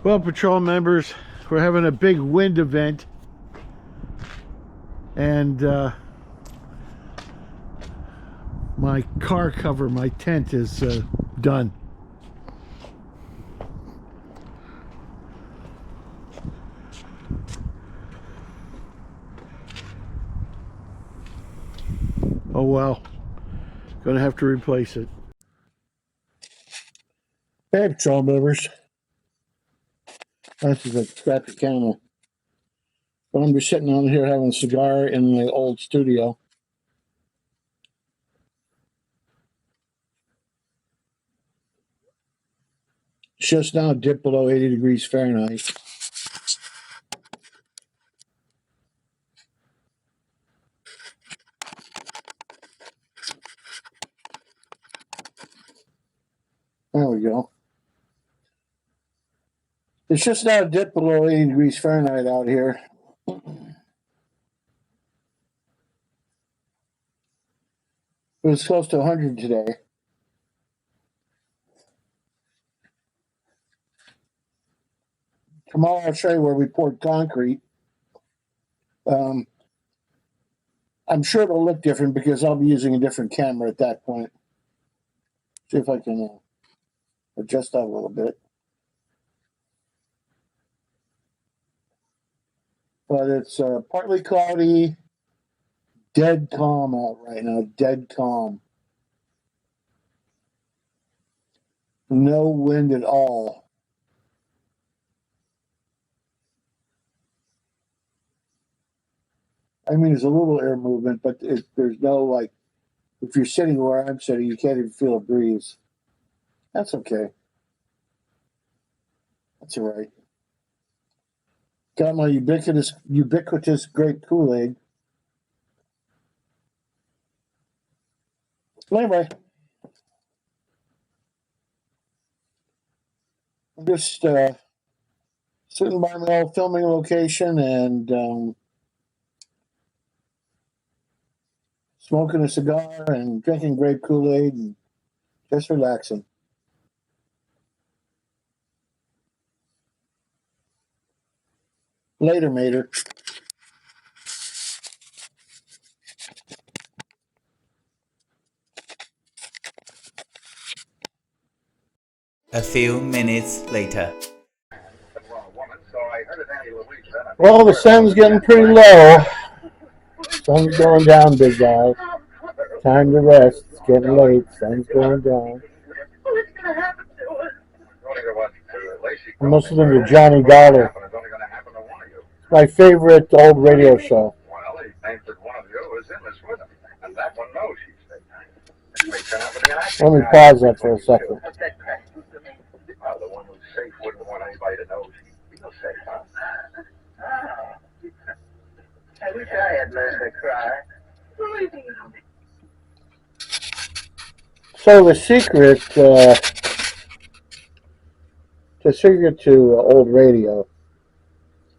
Well, patrol members, we're having a big wind event, and my car cover, my tent is done. Oh well, gonna have to replace it. Hey, patrol members. This is a crappy camera. But I'm just sitting on here having a cigar in the old studio. It's just now dipped below 80 degrees Fahrenheit. There we go. It's just now dipped below 80 degrees Fahrenheit out here. It was close to 100 today. Tomorrow I'll show you where we poured concrete. I'm sure it'll look different because I'll be using a different camera at that point. See if I can adjust that a little bit. But it's partly cloudy, dead calm out right now, dead calm. No wind at all. I mean, there's a little air movement, but there's no, like, if you're sitting where I'm sitting, you can't even feel a breeze. That's okay. That's all right. Got my ubiquitous grape Kool-Aid. Anyway, I'm just sitting by my old filming location and smoking a cigar and drinking grape Kool-Aid and just relaxing. Later, Mater. A few minutes later. Well, the sun's getting pretty low. Sun's going down, big guy. Time to rest. It's getting late. Sun's going down. I'm listening to Johnny Dollar. It's my favorite old radio show. Let me pause that for a second. The one who's safe wouldn't want anybody to know she feels safe, huh? I wish I had learned to cry. So the secret to old radio,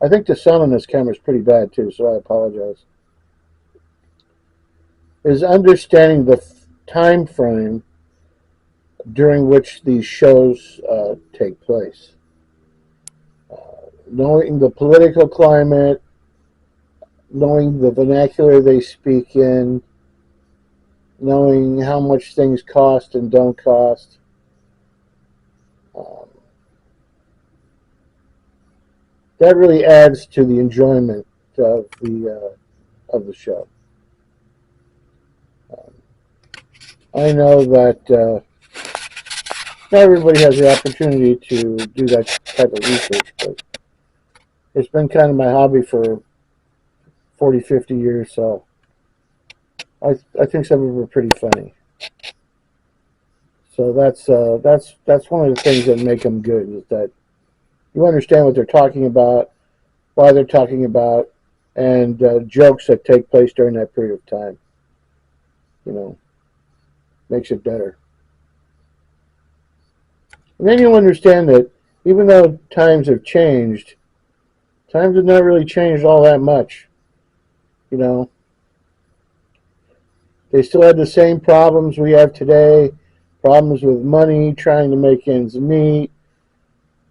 I think the sound on this camera is pretty bad too, so I apologize, is understanding the time frame during which these shows take place. Knowing the political climate, knowing the vernacular they speak in, knowing how much things cost and don't cost. That really adds to the enjoyment of the show. I know that not everybody has the opportunity to do that type of research, but it's been kind of my hobby for 40, 50 years, so I think some of them are pretty funny. So that's one of the things that make them good, is that you understand what they're talking about, why they're talking about, and jokes that take place during that period of time. Makes it better. And then you'll understand that even though times have changed, times have not really changed all that much. They still had the same problems we have today, problems with money, trying to make ends meet,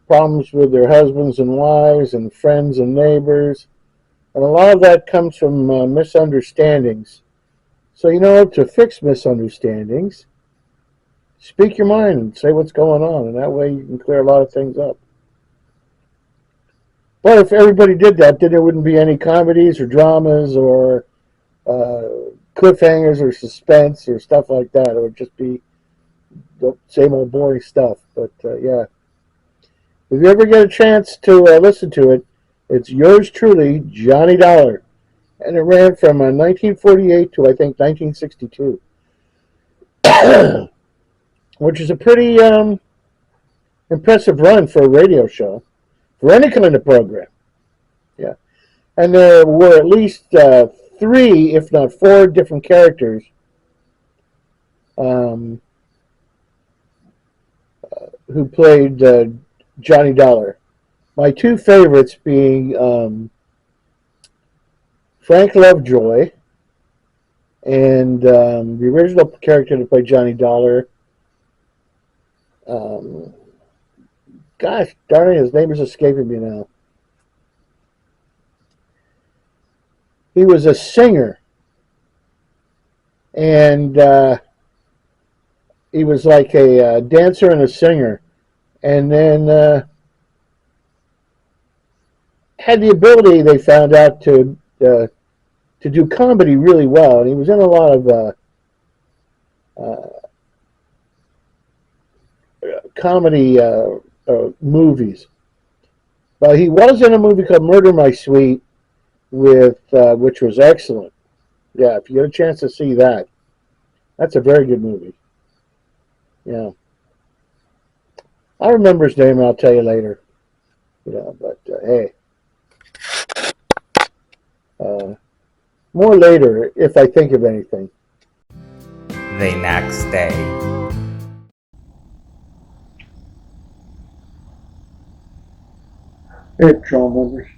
problems with their husbands and wives and friends and neighbors. And a lot of that comes from misunderstandings. So, to fix misunderstandings, speak your mind and say what's going on, and that way you can clear a lot of things up. But if everybody did that, then there wouldn't be any comedies or dramas or cliffhangers or suspense or stuff like that. It would just be the same old boring stuff. But yeah, if you ever get a chance to listen to it, it's yours truly, Johnny Dollar. And it ran from 1948 to, I think, 1962, which is a pretty impressive run for a radio show, for any kind of program. Yeah. And there were at least three, if not four, different characters who played Johnny Dollar. My two favorites being Frank Lovejoy and the original character that played Johnny Dollar. Gosh darn it, his name is escaping me now. He was a singer, and he was like a dancer and a singer, and then had the ability, they found out, to do comedy really well, and he was in a lot of comedy movies. But he was in a movie called Murder My Sweet, which was excellent. Yeah, if you get a chance to see that, that's a very good movie. Yeah, I remember his name, and I'll tell you later. But hey, more later if I think of anything. The next day. Hey, patrol members.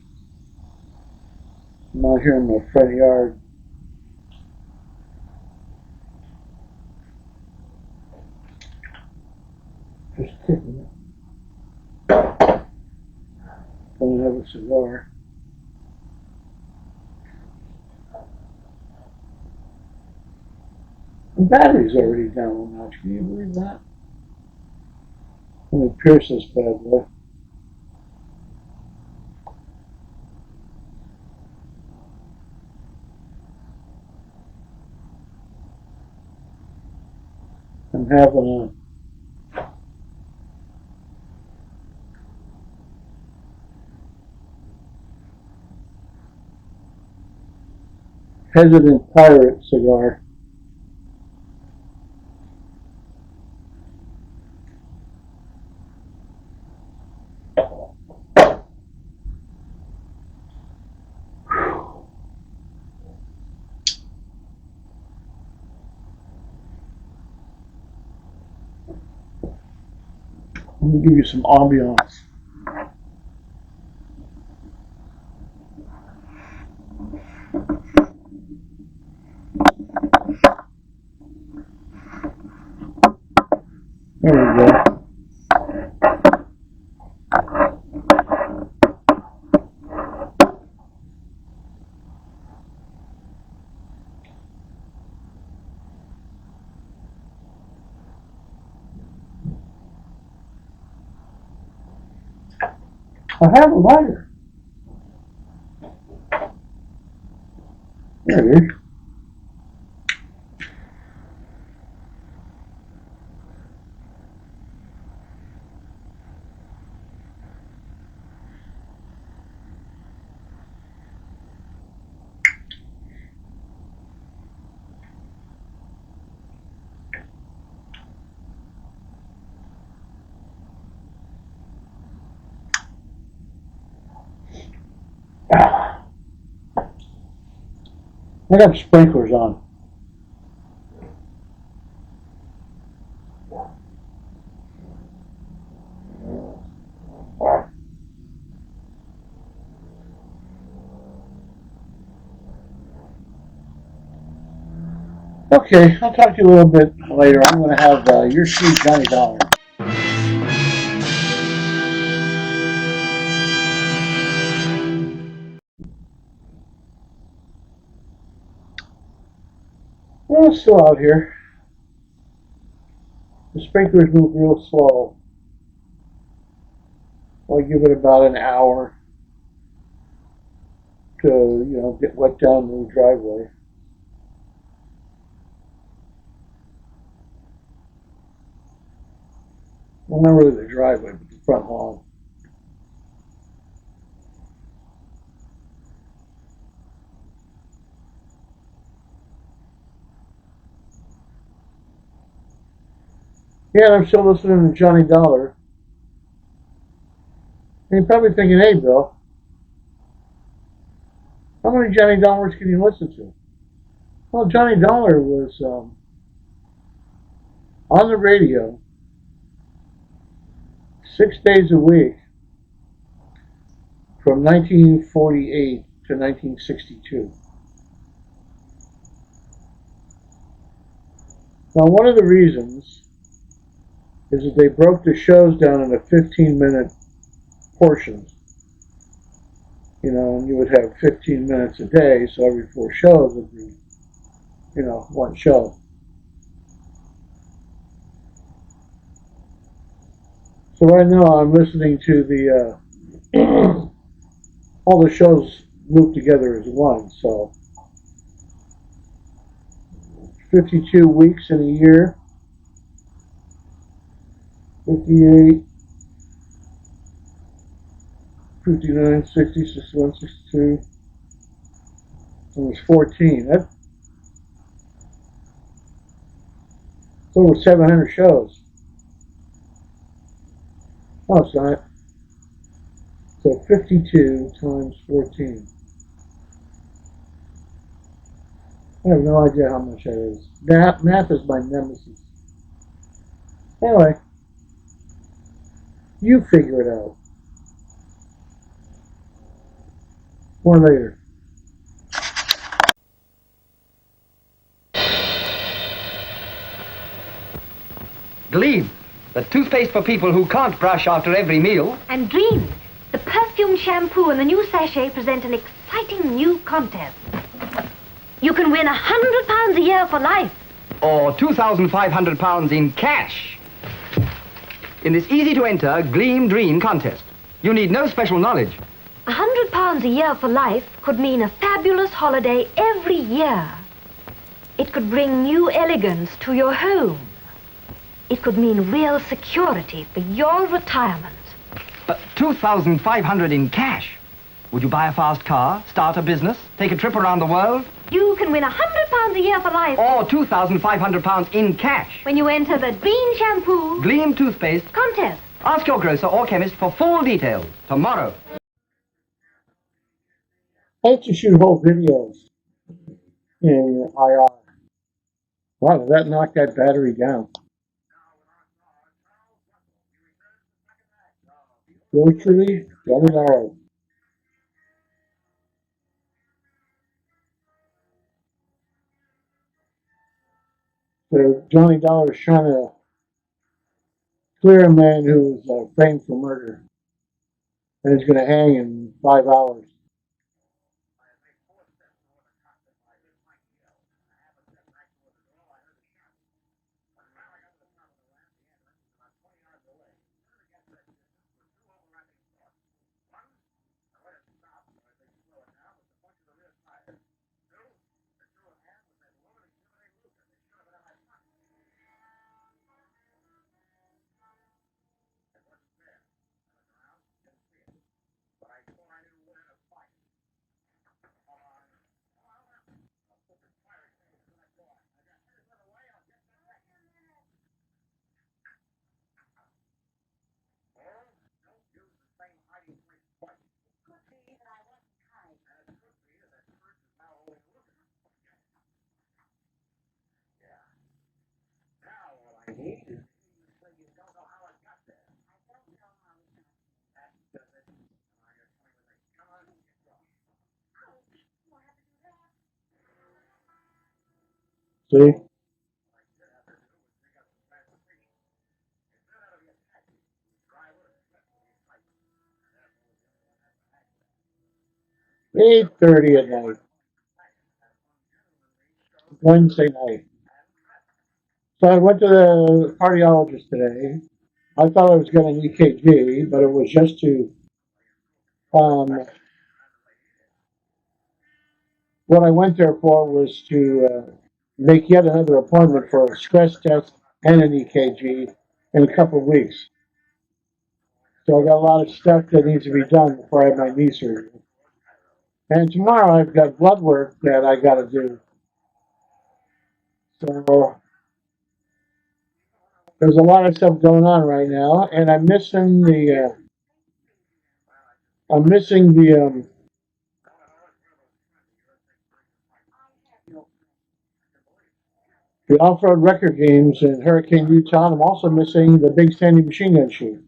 I'm out here in my front yard. Just kicking it. Don't have a cigar. The battery's already down one notch. Can you believe that? Let me pierce this bad boy. I'm having a Hesitant Pirate cigar. Let me give you some ambiance. There we go. I have a lighter. There it is. I got sprinklers on. Okay, I'll talk to you a little bit later. I'm going to have your sweet Johnny Dollar. Well, it's still out here. The sprinklers move real slow. I'll give it about an hour to, get wet down the driveway. Well, not really the driveway, but the front lawn. Yeah, and I'm still listening to Johnny Dollar. And you're probably thinking, hey, Bill, how many Johnny Dollars can you listen to? Well, Johnny Dollar was on the radio 6 days a week from 1948 to 1962. Now, one of the reasons is that they broke the shows down into 15-minute portions. And you would have 15 minutes a day, so every 4 shows would be, one show. So right now I'm listening to the all the shows looped together as one. So 52 weeks in a year, 58, 59, 60, 61, 62. It was 14. That's over 700 shows. Oh, it's not. So 52 times 14. I have no idea how much that is. Math is my nemesis. Anyway, you figure it out. More later. Gleam, the toothpaste for people who can't brush after every meal. And Dream, the perfume shampoo and the new sachet present an exciting new contest. You can win £100 a year for life. Or £2,500 in cash. In this easy-to-enter Gleam Dream contest. You need no special knowledge. £100 a year for life could mean a fabulous holiday every year. It could bring new elegance to your home. It could mean real security for your retirement. $2,500 in cash. Would you buy a fast car, start a business, take a trip around the world? You can win £100 a year for life. Or £2,500 in cash. When you enter the Dream Shampoo Gleam toothpaste contest. Ask your grocer or chemist for full details tomorrow. I like to shoot whole videos in IR. Wow, did that knock that battery down? Virtually, Johnny Dollar. So Johnny Dollar is trying to clear a man who was framed for murder and is going to hang in 5 hours. See? $8:30 at night. Wednesday night. So I went to the cardiologist today. I thought I was getting an EKG, but it was just to um, what I went there for was to make yet another appointment for a stress test and an EKG in a couple of weeks. So I got a lot of stuff that needs to be done before I have my knee surgery. And tomorrow I've got blood work that I got to do. So there's a lot of stuff going on right now, and I'm missing the off-road record games in Hurricane, Utah. And I'm also missing the Big Sandy machine gun shoot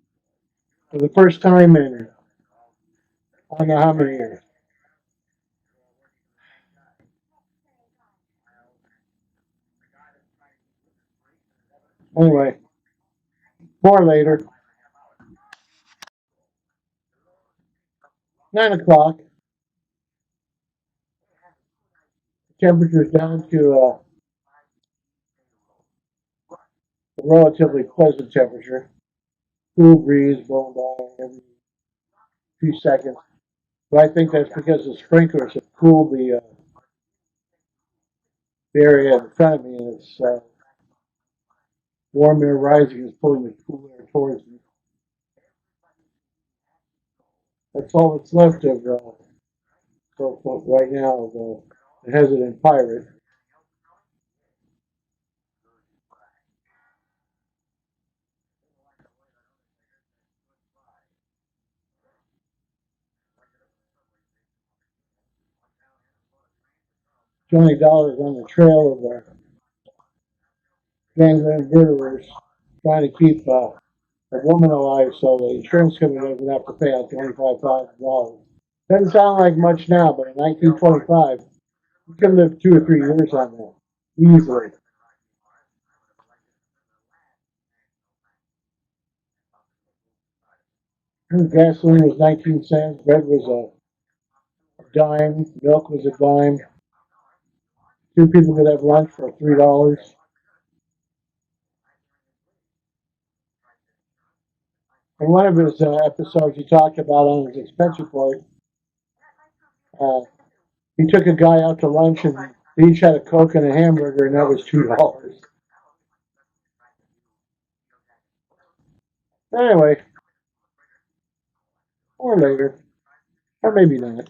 for the first time in I don't know how many years. Anyway, more later. 9 o'clock. Temperature's down to a relatively pleasant temperature. Cool breeze blowing by every few seconds. But I think that's because the sprinklers have cooled the area in front of me, and it's warm air rising is pulling the cool air towards me. That's all that's left of so right now the hesitant pirate. Johnny Dollar's on the trail of gangland murderers trying to keep a woman alive so the insurance company doesn't have to pay out $25,000. Doesn't sound like much now, but in 1925, you can live 2 or 3 years on that easily. Gasoline was 19 cents, bread was a dime, milk was a dime. Two people could have lunch for $3. In one of his episodes, he talked about on his expense report, uh, he took a guy out to lunch and they each had a Coke and a hamburger, and that was $2. Anyway, or later, or maybe not.